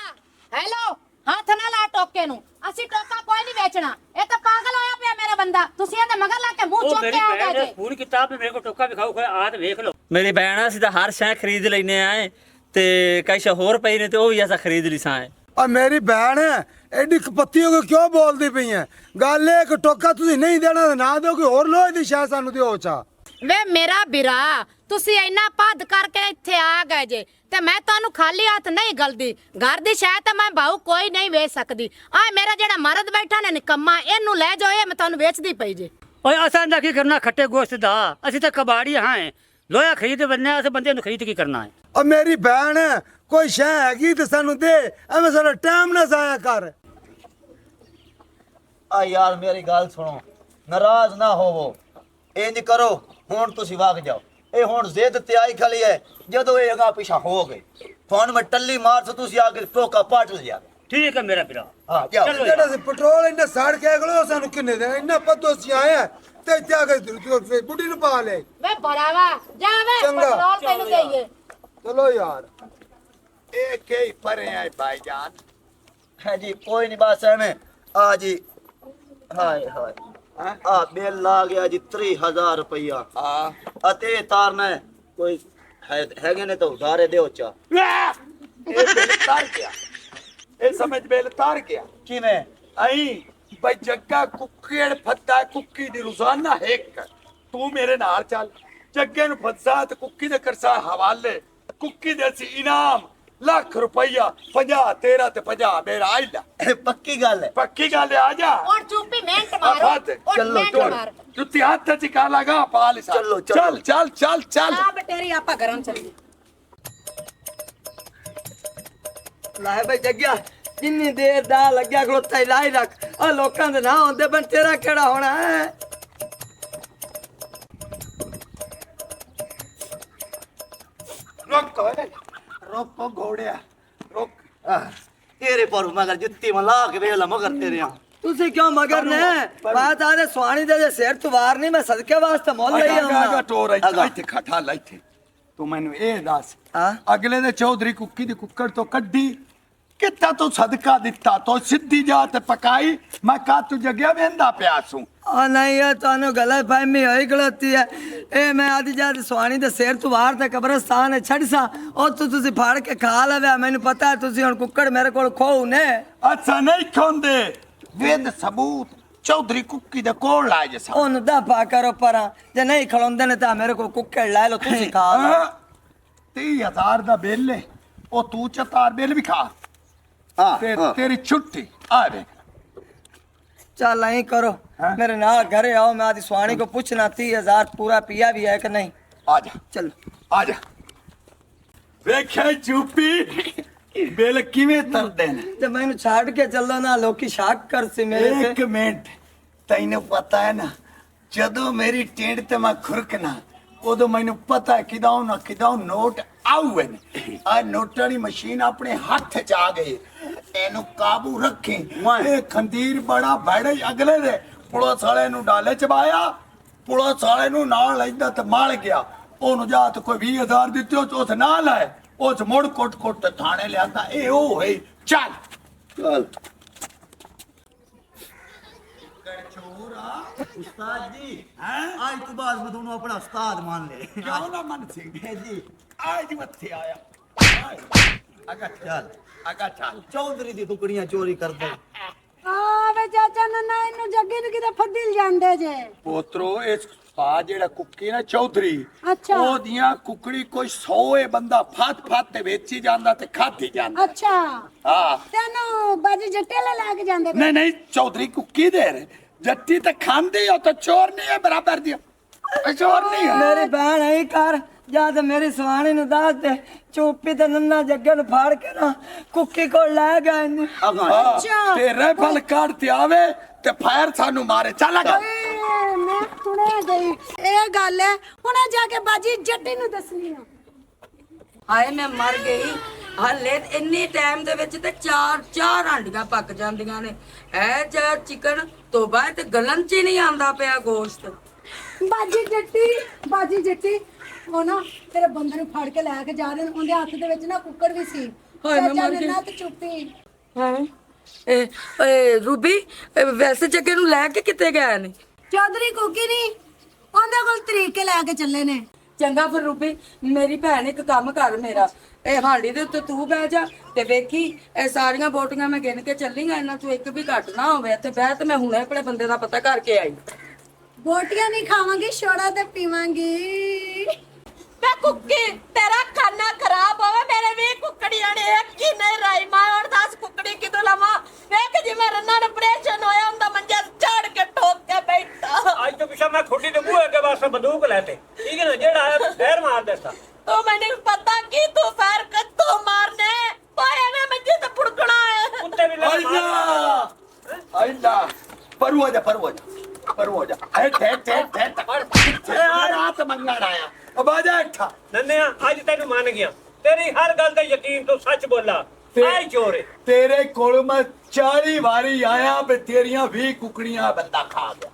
ਹੈਲੋ ਹੱਥ ਨਾ ਲਾ ਟੋਕੇ ਨੂੰ ਅਸੀਂ ਟੋਕਾ ਕੋਈ ਨਹੀਂ ਵੇਚਣਾ ਇਹ ਤਾਂ ਪਾਗਲ ਹੋਇਆ ਪਿਆ ਮੇਰਾ ਬੰਦਾ ਤੁਸੀਂ ਇਹਦੇ ਮਗਰ ਲਾ ਕੇ ਮੂੰਹ ਚੁੱਕ ਕੇ ਆ ਗਏ ਜੇ ਫੋਨ ਕੀਤਾ ਵੀ ਮੇਰੇ ਕੋਲ ਟੋਕਾ ਵਿਖਾਓ ਕੋਈ ਆ ਤੇ ਵੇਖ ਲਓ ਮੇਰੀ ਭੈਣ ਅਸੀਂ ਤਾਂ ਹਰ ਸ਼ੈ ਖਰੀਦ ਲੈਨੇ ਆਏ ਤੇ ਕਈ ਸ਼ੈ ਹੋਰ ਪਈ ਨੇ ਤੇ ਉਹ ਵੀ ਅਸਾਂ ਖਰੀਦ ਲਈ ਸਾਂ ਆ ਮੇਰੀ ਭੈਣ ਐਡੀ ਕਪੱਤੀ ਹੋ ਕੇ ਕਿਉਂ ਬੋਲਦੀ ਪਈ ਐ ਗੱਲ ਇਹ ਕਿ ਟੋਕਾ ਤੁਸੀਂ ਨਹੀਂ ਦੇਣਾ ਤਾਂ ਨਾ ਦਿਓ ਕੋਈ ਹੋਰ ਲੋਹੇ ਦੀ ਸ਼ੈ ਸਾਨੂੰ ਦਿਓ ਚਾ ਵੇ ਮੇਰਾ ਬਿਰਾ ਤੁਸੀਂ ਇੰਨਾ ਪੱਦ ਕਰਕੇ ਇੱਥੇ ਆ ਗਏ ਜੇ ਤੇ ਮੈਂ ਤੁਹਾਨੂੰ ਖਾਲੀ ਹੱਥ ਨਹੀਂ ਗਲਦੀ ਘਰ ਦੀ ਸ਼ਾਇਦ ਤਾਂ ਮੈਂ ਭਾਉ ਕੋਈ ਨਹੀਂ ਵੇਚ ਸਕਦੀ ਆ ਮੇਰਾ ਜਿਹੜਾ ਮਰਦ ਬੈਠਾ ਨਾ ਨਿਕੰਮਾ ਇਹਨੂੰ ਲੈ ਜਾਓ ਇਹ ਮੈਂ ਤੁਹਾਨੂੰ ਵੇਚਦੀ ਪਈ ਜੇ ਓਏ ਅਸਾਂ ਦਾ ਕੀ ਕਰਨਾ ਖੱਟੇ ਗੋਸ਼ਤ ਦਾ, ਅਸੀਂ ਤਾਂ ਕਬਾੜੀ ਹਾਂ। ਲੋਹਾ ਖਰੀਦ ਬੰਨੇ ਅਸੀਂ ਬੰਦੇ ਨੂੰ ਖਰੀਦ ਕੀ ਕਰਨਾ ਹੈ। ਓ ਮੇਰੀ ਭੈਣ ਕੋਈ ਸ਼ੈ ਹੈਗੀ ਤੇ ਸਾਨੂੰ ਦੇ, ਐਵੇਂ ਸਾਡਾ ਟਾਈਮ ਨਾ ਜ਼ਾਇਆ ਕਰ। ਆ ਯਾਰ ਮੇਰੀ ਗੱਲ ਸੁਣੋ, ਨਾਰਾਜ਼ ਨਾ ਹੋਵੋ, ਇੰਜ ਕਰੋ ਹੁਣ ਤੁਸੀਂ ਵਗ ਜਾਓ। ਇਹ ਹੁਣ ਜ਼ਿੱਦ ਤੇ ਆਈ ਖਲੀ ਹੈ, ਜਦੋਂ ਇਹ ਅਗਾ ਪਿਛਾ ਹੋ ਗਏ ਤੁਹਾਨੂੰ ਮੈਂ ਟੱਲੀ ਮਾਰ ਸੋ ਤੁਸੀਂ ਆ ਕੇ ਟੋਕਾ ਪਾਟ ਲਿਆ। ਠੀਕ ਹੈ ਮੇਰਾ ਭਰਾ, ਹਾਂ ਜਾਓ। ਚਲੋ ਜਿਹੜਾ ਸੀ ਪੈਟਰੋਲ ਇੰਨਾ ਸੜ ਕੇ ਅਗਲੋ ਸਾਨੂੰ ਕਿੰਨੇ ਦੇ ਇੰਨਾ ਪੱਦੋ ਸੀ ਆਇਆ ਤੇ ਇੱਥੇ ਆ ਕੇ ਬੁੱਢੀ ਨੂੰ ਪਾ ਲੈ। ਵੇ ਭਰਾਵਾ ਜਾਵੇ ਚੰਗਾ। ਪੈਟਰੋਲ ਤੈਨੂੰ ਦੇਈਏ। ਚਲੋ ਯਾਰ ਇਹ ਕੀ ਪਰੇ ਹੈ ਭਾਈਜਾਨ? ਹੈ ਜੀ ਕੋਈ ਨਹੀਂ ਬਸ ਐਵੇਂ ਆ ਜੀ। ਹਾਏ ਹਾਏ ਆ ਬਿੱਲ ਆ ਗਿਆ ਜੀ 3000 ਰੁਪਇਆ। ਹਾਂ ਅਤੇ ਤਾਰਨਾ ਹੈ, ਕੋਈ ਹੈਗੇ ਨੇ ਤਾਂ ਉਧਾਰੇ ਦਿਓ ਚਾ। ਇਹ ਬਿੱਲ ਤਾਰ ਗਿਆ, ਇਹ ਸਮਝ ਬਿੱਲ ਤਾਰ ਗਿਆ। ਕਿਵੇਂ? ਅਈ ਬਈ ਜੱਗਾ ਕੁੱਕੜ ਫੱਤਾ ਕੁੱਕੀ ਦੀ ਰੋਜ਼ਾਨਾ ਇੱਕ, ਤੂੰ ਮੇਰੇ ਨਾਲ ਚੱਲ। ਜੱਗੇ ਨੂੰ ਫੱਸਾ ਤੇ ਕੁੱਕੀ ਦੇ ਕਰਸਾ ਹਵਾਲੇ, ਕੁੱਕੀ ਦੇ ਸੀ ਇਨਾਮ ਲੱਖ ਰੁਪਈਆ, 50 13 ਤੇ 50 ਮੇਰਾ ਆਇਲਾ। ਇਹ ਪੱਕੀ ਗੱਲ ਹੈ। ਪੱਕੀ ਗੱਲ ਹੈ, ਆ ਜਾ। और चुप्पी मिनट मारो बात है। और चलो, मिनट चलो। मार। ਜੁੱਤੀ ਹੱਥ ਚ ਕਾ ਲਗਾ ਪਾ ਲਿਸਾ। चलो, चलो। ਚੱਲ ਚੱਲ ਚੱਲ ਚੱਲ। आ बटेरी आपा गरम चलिए। ਲਾਏ ਬਈ ਜੱਗਿਆ ਜਿੰਨੀ ਦੇਰ ਦਾ ਲੱਗਿਆ ਖਲੋਤਾ ਹੀ ਲਾਈ ਰੱਖ। ਆ ਲੋਕਾਂ ਦੇ ਨਾ ਹੁੰਦੇ ਬਣ ਤੇਰਾ ਕਿਹੜਾ ਹੋਣਾ ਹੈ? ਰੁਕ ਓਏ, ਰੁਕ ਘੋੜਿਆ ਰੁਕ। ਤੇਰੇ ਪਰ ਮਗਰ ਜੁੱਤੀ ਮਲਾ ਕੇ ਵੇਲਾ ਮਗਰ ਤੇਰੇ ਆ। ਤੁਸੀਂ ਕਿਉਂ ਮਗਰ ਨੇ? ਮੈਂ ਤਾਂ ਆਦੇ ਸਵਾਣੀ ਦੇ ਜੇ ਸਿਰ ਤਵਾਰ ਨਹੀਂ, ਮੈਂ ਸਦਕੇ ਵਾਸਤੇ ਮੁੱਲ ਲਈ ਆਗਾ ਆਉਂਦਾ। ਟੋਰ ਅਗਾ। ਇੱਥੇ ਖਟਾ ਲੈ ਇੱਥੇ। ਤੂੰ ਮੈਨੂੰ ਇਹ ਦੱਸ, ਹਾਂ? ਅਗਲੇ ਦੇ ਚੌਧਰੀ ਕੁੱਕੀ ਦੀ ਕੁੱਕੜ ਤੋਂ ਕੱਢੀ ਕਿੱਤਾ ਤੂੰ ਸਦਕਾ ਦਿੱਤਾ ਤੋ ਸਿੱਧੀ ਜਾ ਤੇ ਪਕਾਈ, ਮੈਂ ਕਾ ਤੂੰ ਜਗਿਆ ਵੇਂਦਾ ਪਿਆ ਸੂ। ਆ ਨਹੀਂ ਇਹ ਤੁਹਾਨੂੰ ਗਲਤ ਫਹਿਮੀ ਹੋਈ ਖਲੋਤੀ ਹੈ। ਇਹ ਮੈਂ ਆਦੀ ਜਦ ਸਵਾਣੀ ਦੇ ਸਿਰ ਤਵਾਰ ਤੇ ਕਬਰਸਤਾਨ ਛੱਡਸਾ ਉਹ ਤੁਸੀਂ ਫੜ ਕੇ ਖਾ ਲਵਿਆ। ਮੈਨੂੰ ਪਤਾ ਹੈ ਤੁਸੀਂ ਹੁਣ ਕੁੱਕੜ ਮੇਰੇ ਕੋਲ ਖੋਉ ਨੇ। ਅੱਛਾ ਨਹੀਂ ਖੋਂਦੇ, ਵੇਦ ਸਬੂਤ ਚੌਧਰੀ ਕੁੱਕੀ ਦੇ ਕੋਲ ਲਾਏ ਜਸਾ। ਉਹਨੂੰ ਦਫਾ ਕਰੋ ਪਰਾਂ, ਜੇ ਨਹੀਂ ਖਲੋਂਦੇ ਨੇ ਤਾਂ ਮੇਰੇ ਕੋਲ ਕੁੱਕੜ ਲੈ ਲਓ, ਤੁਸੀਂ ਖਾ ਲਓ। 30,000 ਦਾ ਬਿੱਲ ਹੈ, ਉਹ ਤੂੰ ਚਤਾਰ ਬਿੱਲ ਵੀ ਖਾ ਹਾਂ ਤੇ ਹਾਂ। ਤੇਰੀ ਛੁੱਟੀ ਆ ਵੇ। ਚੱਲ ਐਂ ਕਰੋ हाँ? मेरे नाल घरे आओ, मैं आदि स्वाणी को पूछना 30,000 पूरा पिया भी है कि नहीं। आ जा चलो आ जा। ਵੇਖਿਆ ਚੁੱਪੀ ਬਿੱਲ ਕਿਵੇਂ ਤਰਦੇ ਨੇ। ਤੇ ਮੈਨੂੰ ਛੱਡ ਕੇ ਚੱਲੋ ਨਾ, ਲੋਕੀ ਸ਼ੱਕ ਕਰ ਸੀ ਮੇਰੇ ਤੇ। ਇੱਕ ਮਿੰਟ, ਤੈਨੂੰ ਪਤਾ ਹੈ ਨਾ ਜਦੋਂ ਮੇਰੀ ਟਿੰਡ ਤੇ ਮੈਂ ਖੁਰਕਣਾ ਉਦੋਂ ਮੈਨੂੰ ਪਤਾ ਹੈ ਕਿਦਾਂ ਨਾ ਕਿਦਾਂ ਨੋਟ ਆਉਏ ਨੇ। ਆ ਨੋਟਾਂ ਦੀ ਮਸ਼ੀਨ ਆਪਣੇ ਹੱਥ 'ਚ ਆ ਗਈ, ਇਹਨੂੰ ਕਾਬੂ ਰੱਖੀ। ਇਹ ਖੰਦੀਰ ਬੜਾ ਭੜੇ ਅਗਲੇ ਦੇ ਪੁਲਿਸ ਵਾਲੇ ਨੂੰ ਡਾਲੇ ਚ ਪਾਇਆ, ਪੁਲਿਸ ਵਾਲੇ ਨੂੰ ਨਾਲ ਲੈਂਦਾ ਤੇ ਮਾਲ ਗਿਆ। ਉਹਨੂੰ ਜਾ ਤੇ ਕੋਈ 20,000 ਦਿੱਤੇ ਉਸ ਨਾ ਲਾਏ, ਉਸ ਮੁੜ ਕੁੱਟ ਤੇ ਥਾਣੇ ਲਿਆਂਦਾ। ਇਹ ਉਹ ਹੋਈ। ਚੱਲ ਚੱਲ उस्ताद जी आज तो बाद में दोनों अपना उस्ताद मान ले। ਕਿਉਂ ਨਾ ਮਨ ਸਿੰਘ जी आज मत्थे आया। अगा चल अगा चल। चौधरी दी टुकड़ियां चोरी कर दे। ਆ ਵੇ ਚਾਚਾ ਨੰਨਾ ਇਹਨੂੰ ਜੱਗੇ ਨੂੰ ਕਿਤੇ ਫੱਦਿਲ ਜਾਂਦੇ ਜੇ। ਪੋਤਰੋ ਇਸ ਪਾ ਜਿਹੜਾ ਕੁੱਕੀ ਨਾ ਚੌਧਰੀ, ਅੱਛਾ। ਉਹਦੀਆਂ ਕੁੱਕੜੀ ਕੋਈ 100 ਬੰਦਾ ਫੱਤ ਤੇ ਵੇਚੀ ਜਾਂਦਾ ਤੇ ਖਾਧੀ ਜਾਂਦਾ। ਅੱਛਾ ਹਾਂ ਤੈਨੂੰ ਬਾਜੀ ਜੱਟੇ ਲੈ ਕੇ ਜਾਂਦੇ ਨਹੀਂ ਨਹੀਂ ਚੌਧਰੀ ਕੁੱਕੀ ਦੇ ਰਹੇ ਜੱਟੀ ਤੇ ਖਾਂਦੀ ਹੋ ਤਾਂ ਚੋਰ ਨਹੀਂ ਹੈ ਬਰਾਬਰ ਦੀ। ਚੋਰ ਨਹੀਂ ਹੈ। ਮੇਰੀ ਭੈਣ ਐਂ ਕਰ, ਜਾਂ ਤੇ ਮੇਰੀ ਸਵਾਣੀ ਨੂੰ ਦੱਸ ਦੇ, ਚੁੱਪੀ ਤੇ ਨੰਨਾ ਜੱਗੇ ਨੂੰ ਫਾੜ ਕੇ ਨਾ ਕੁੱਕੀ ਕੋਲ ਲੈ ਗਏ ਨੇ। ਹਾਂ, ਤੇ ਰੈਫਲ ਕਾਰਡ ਤੇ ਆਵੇ ਤੇ ਫਾਇਰ ਸਾਨੂੰ ਮਾਰੇ। ਚੱਲ ਅਗਾ। ਮੈਂ ਹੁਣੇ ਗਈ, ਇਹ ਗੱਲ ਹੈ ਹੁਣੇ ਜਾ ਕੇ ਬਾਜੀ ਜੱਟੀ ਨੂੰ ਦੱਸਣੀ ਆ। ਹਾਏ ਮੈਂ ਮਰ ਗਈ। ਹਲੇ ਇੰਨੀ ਟਾਈਮ ਦੇ ਵਿੱਚ ਤੇ ਚਾਰ ਹਾਂਡੀਆਂ ਪੱਕ ਜਾਂਦੀਆਂ ਨੇ। ਐ ਜਾਂ ਚਿਕਨ ਤੋਂ ਬਾਅਦ ਤੇ ਗਲਨ ਚ ਹੀ ਨਹੀਂ ਆਂਦਾ ਪਿਆ ਗੋਸ਼ਤ। ਬਾਜੀ ਜੱਟੀ ਉਹ ਨਾ ਤੇਰੇ ਬੰਦੇ ਨੂੰ ਫੜ ਕੇ ਲੈ ਕੇ ਜਾ ਰਹੇ ਨੇ, ਉਹਦੇ ਹੱਥ ਦੇ ਵਿੱਚ ਨਾ ਕੁੱਕੜ ਵੀ ਸੀ। ਹਾਏ ਮੈਂ ਚਾਚਾ ਮਰ ਗਈ। ਨੰਨਾ ਤੇ ਚੁੱਪੀ। ਇਹ ਰੂਬੀ ਵੈਸੇ ਜੱਗੇ ਨੂੰ ਲੈ ਕੇ ਕਿੱਥੇ ਗਏ ਨੇ? ਚੌਧਰੀ ਕੁੱਕੀ ਨਹੀਂ, ਉਹਦੇ ਕੋਲ ਤਰੀਕੇ ਲੈ ਕੇ ਚੱਲੇ ਨੇ। ਚੰਗਾ ਫਿਰ ਰੂਬੀ ਮੇਰੀ ਭੈਣ ਇੱਕ ਕੰਮ ਕਰ ਮੇਰਾ, ਇਹ ਹਾਂਡੀ ਦੇ ਉੱਤੇ ਤੂੰ ਬਹਿ ਜਾ ਤੇ ਵੇਖੀ ਇਹ ਸਾਰੀਆਂ ਬੋਟੀਆਂ ਮੈਂ ਗਿਣ ਕੇ ਚੱਲੀਆਂ, ਇਹਨਾਂ ਚੋਂ ਇੱਕ ਵੀ ਘੱਟ ਨਾ ਹੋਵੇ। ਤੇ ਬਹਿ ਤੇ ਮੈਂ ਹੁਣੇ ਆਪਣੇ ਬੰਦੇ ਦਾ ਪਤਾ ਕਰਕੇ ਆਈ। ਬੋਟੀਆਂ ਨਹੀਂ ਖਾਵਾਂਗੀ, ਛੋੜਾ ਤੇ ਪੀਵਾਂਗੀ। ਵੇ ਕੁੱਕੀ ਤੇਰਾ ਖਾਨਾ ਖਰਾਬ ਹੋਵੇ, ਮੇਰੇ ਵੀ ਕੁੱਕੜੀਆਂ ਨੇ ਇੱਕ ਹੀ ਨਹੀਂ ਰਾਈ। ਮੈਂ ਹੁਣ 10 ਕੁੱਕੜੀ ਕਿਦੋਂ ਲਵਾਂ? ਵੇਖ ਜਿਵੇਂ ਰੰਨਾ ਨੂੰ ਆਪਰੇਸ਼ਨ ਹੋਇਆ ਹੁੰਦਾ, ਮੰਜੇ ਚੜ ਕੇ ਠੋਕ ਕੇ ਬੈਠਾ ਅੱਜ ਤੋਂ ਪਿਛਾ ਮੈਂ ਖੁੱਡੀ ਦੇ ਬੂਹੇ ਅੱਗੇ ਵਾਸਤੇ ਬੰਦੂਕ ਲੈਤੇ ਠੀਕ ਹੈ ਨਾ ਜਿਹੜਾ ਆਇਆ ਤੂੰ ਫੇਰ ਮਾਰ ਦੇਸਾ तो मैंने पता की तू फैर कत्तो मारने ओए मैं मुझे तो फुड़कना है ਕੁੱਤੇ ਵੀ ਲੈ आइला आइला परू हो जा ए ठे रात मंगण आया अब आ जा इठा ਨੰਨਿਆ ਅੱਜ ਤੈਨੂੰ ਮੰਨ ਗਿਆ ਤੇਰੀ ਹਰ ਗੱਲ ਤੇ ਯਕੀਨ ਤੂੰ ਸੱਚ ਬੋਲਾ ਆਈ ਚੋਰ ਏ तेरे कोल मैं 40 वारी आया बे तेरियां 20 कुकड़ियां बंदा खा गया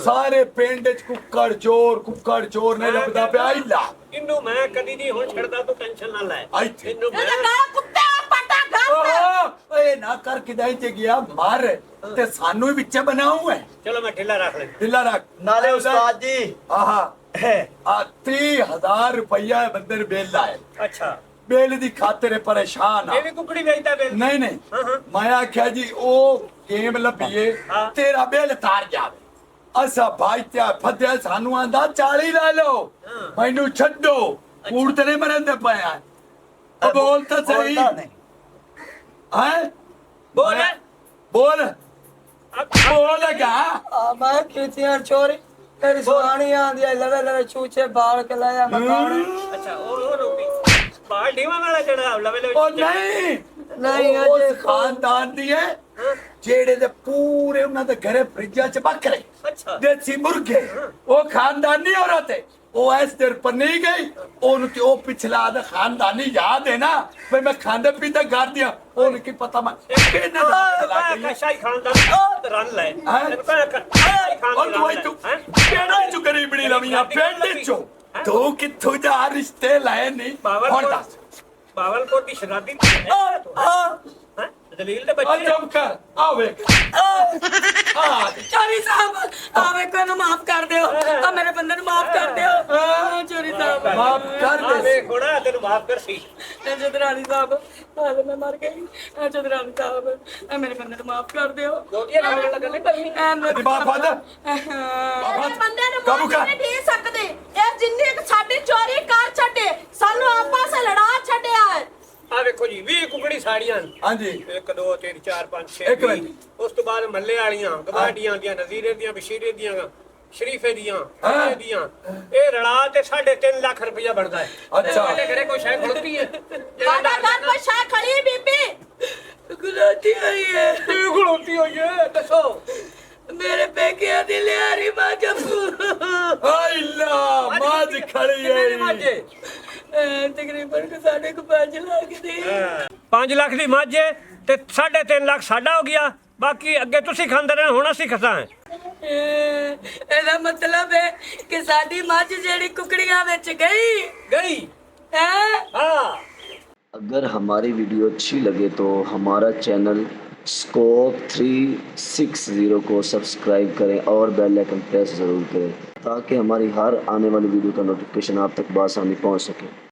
सारे पिंड च कुक्कड़ चोर ने लभदा पे आइला ਇਹਨੂੰ ਮੈਂ ਕਦੀ ਨਹੀਂ ਹੁਣ ਛੱਡਦਾ ਤੂੰ ਟੈਨਸ਼ਨ ਨਾ ਲੈ ਇੱਥੇ। ਇਹਨੂੰ ये ਮੈਂ गाय कुत्ते पटा घर ਓਏ ਨਾ ਕਰ ਕਿਦਾਈ ਤੇ ਗਿਆ ਮਾਰ ਤੇ ਸਾਨੂੰ ਹੀ ਵਿੱਚੇ ਬਣਾਉ ਹੈ ਚਲੋ ਮੈਂ ਢਿੱਲਾ ਰੱਖ ਲੈ ਢਿੱਲਾ ਰੱਖ ਨਾਲੇ ਉਸਤਾਦ ਜੀ ਆਹਾ ਆ 30,000 ਰੁਪਇਆ ਬੰਦੇ ਨੇ ਬੇਲ ਲਾਇਆ ਅੱਛਾ ਬੇਲ ਦੀ ਖਾਤਰ ਪਰੇਸ਼ਾਨ ਆ ਇਹ ਵੀ ਕੁਕੜੀ ਵੇਚਦਾ ਬੇ ਨਹੀਂ ਨਹੀਂ ਮੈਂ ਆਖਿਆ ਜੀ ਉਹ ਗੇਮ ਲੱਭੀਏ ਹਾਂ। ਤੇਰਾ ਬੇਲ ਤਾਰ ਜਾਵੇ ਅਸਾ ਭਾਈ ਤੇ ਫੱਦਿਆ ਸਾਨੂੰ ਆਂਦਾ 40 ਲੈ ਲਓ ਮੈਨੂੰ ਛੱਡੋ ਕੂੜ ਤੇ ਨਹੀਂ ਮਰਦੇ ਪਿਆ ਉਹ ਬੋਲ ਤਾਂ ਸਹੀ ਬੋਲਦਾ ਨਹੀਂ। ਹੈ ਬੋਲ ਬੋਲ ਬੋਲੇਗਾ मैं खींचियां चोरी तेरी सुहानी आंदी है लवे लवे चूचे बाल के लाया मकान ਅੱਛਾ ਉਹ ਰੋਟੀ ਬਾਹਰ ਢੀਵਾ ਵਾਲਾ ਜਿਹੜਾ ਲਵੇ ਉਹ ਨਹੀਂ ਨਹੀਂ, ਉਹ ਅਜੇ ਉਸ ਖਾਨਦਾਨ ਦੀ ਹੈ ਜਿਹੜੇ ਦੇ ਪੂਰੇ ਉਹਨਾਂ ਦੇ ਘਰੇ ਫਰਿੱਜਾਂ ਚ ਬੱਕਰੇ ਅੱਛਾ ਦੇਸੀ ਮੁਰਗੇ ਉਹ ਖਾਨਦਾਨੀ ਔਰਤ ਹੈ ਉਹ ਇਸ ਦਰ ਪਰ ਨਹੀਂ ਗਈ ਉਹਨੂੰ ਤੇ ਉਹ ਪਿਛਲਾ ਦਾ ਖਾਨਦਾਨੀ ਯਾਦ ਹੈ ਨਾ ਵੀ ਮੈਂ ਖਾਂਦੇ ਪੀਂਦੇ ਘਰ ਦੀਆਂ ਉਹਨੂੰ ਕੀ ਪਤਾ ਮੈਂ ਕਿੰਨਾ ਦਾ ਚਲਾ ਗਈ ਹੈ। ਕਸ਼ਾਈ ਖਾਨ ਦਾ ਰਨ ਲੈ ਤੈਨੂੰ ਕਹਿਆ ਕਸ਼ਾਈ ਖਾਨ ਉਹ ਤੂੰ ਤੂੰ ਕਿਹੜਾ ਚੁ ਗਰੀਬੜੀ ਲਵੀਆਂ ਪਿੰਡ ਚੋਂ ਤੂੰ ਕਿੱਥੋਂ ਜਾ ਰਿਸ਼ਤੇ ਲਾਏ ਨਹੀਂ ਹੁਣ ਦੱਸ ਬਾਵਲਕੋਟ ਦੀ ਸ਼ਰਾਬੀ ਹੈ ਦਲੀਲ ਦੇ ਬੱਚੇ ਚੁੱਪ ਕਰ ਆ ਵੇਖ ਆ चोरी साहब आवे को ना माफ कर दो आ मेरे बंदे ने माफ कर दो चोरी साहब ਮਾਫ ਕਰ ਦੇ ਵੇਖ ਹੋਣਾ ਤੈਨੂੰ ਮਾਫ ਕਰ ਸੀ चौधरानी साहब हाल मैं मर गई चौधरानी साहब मेरे बंदे ने माफ कर दो ਰੋਟੀਆਂ ਖਾਣ ਲੱਗਾ ਨਹੀਂ ਕਰਨੀ ਦੀ ਬਾਪ ਫਾਦਰ ਇਹ ਬੰਦੇ ਨੂੰ ਕਾਬੂ ਮਾਰ ਕਰ। ਨਹੀਂ ਦੇ ਸਕਦੇ ਇਹ ਜਿੰਨੀ ਕੁ ਸਾਡੀ ਚੋਰੀ ਕਰ ਛੱਡੇ ਸਾਨੂੰ ਆਪਸ ਲੜਾ ਛੱਡਿਆ ਹੈ ਆ ਵੇਖੋ ਜੀ 20 ਕੁਕੜੀ ਸਾੜੀਆਂ ਹਾਂਜੀ 1 2 3 4 5 6 ਇੱਕ ਮਿੰਟ। ਉਸ ਤੋਂ ਬਾਅਦ ਮੱਲੇ ਵਾਲੀਆਂ ਗਵਾਡੀਆਂ ਦੀਆਂ ਨਜ਼ੀਰੇ ਦੀਆਂ ਬਸ਼ੀਰੇ ਦੀਆਂ ਸ਼ਰੀਫੇ ਦੀਆਂ ਇਹ ਦੀਆਂ ਇਹ ਰਲਾ ਤੇ 3.5 ਲੱਖ ਰੁਪਇਆ ਬਣਦਾ ਹੈ ਅੱਛਾ। ਸਾਡੇ ਘਰੇ ਕੋਈ ਸ਼ੈ ਖੁੱਲਦੀ ਹੈ ਸਾਡਾ ਘਰ ਕੋਈ ਸ਼ਾਹ ਖੜੀ ਬੀਬੀ गुलाटी आई है ਕੀ ਖੁੱਲਦੀ ਹੋਈ ਹੈ ਦੱਸੋ मेरे पेकिया दी लियारी मां जपू ਆਇਲਾ ਮਾਜ ਖੜੀ ਕਿੰਨੇ ਦੀ ਹੈ ਮੱਝ ਹੈ? तकरीबन को 5.5 लाख दी 5 ਲੱਖ ਦੀ ਮੱਝ ਹੈ ਤੇ 3.5 ਲੱਖ ਸਾਡਾ ਹੋ ਗਿਆ ਬਾਕੀ ਅੱਗੇ ਤੁਸੀਂ ਖਾਂਦੇ ਰਹੇ ਹੁਣ ਅਸੀਂ ਖਸਾਂ ਇਹਦਾ ਮਤਲਬ ਹੈ ਕਿ ਸਾਡੀ ਮੱਝ ਜਿਹੜੀ ਕੁਕੜੀਆਂ ਵਿੱਚ ਗਈ ਗਈ ਹੈ ਹਾਂ अगर हमारी वीडियो अच्छी लगे तो हमारा चैनल स्कोप 360 को सब्सक्राइब करें और बेल आइकन प्रेस ज़रूर करें ताकि हमारी हर आने वाली वीडियो का नोटिफिकेशन आप तक बआसानी पहुंच सके।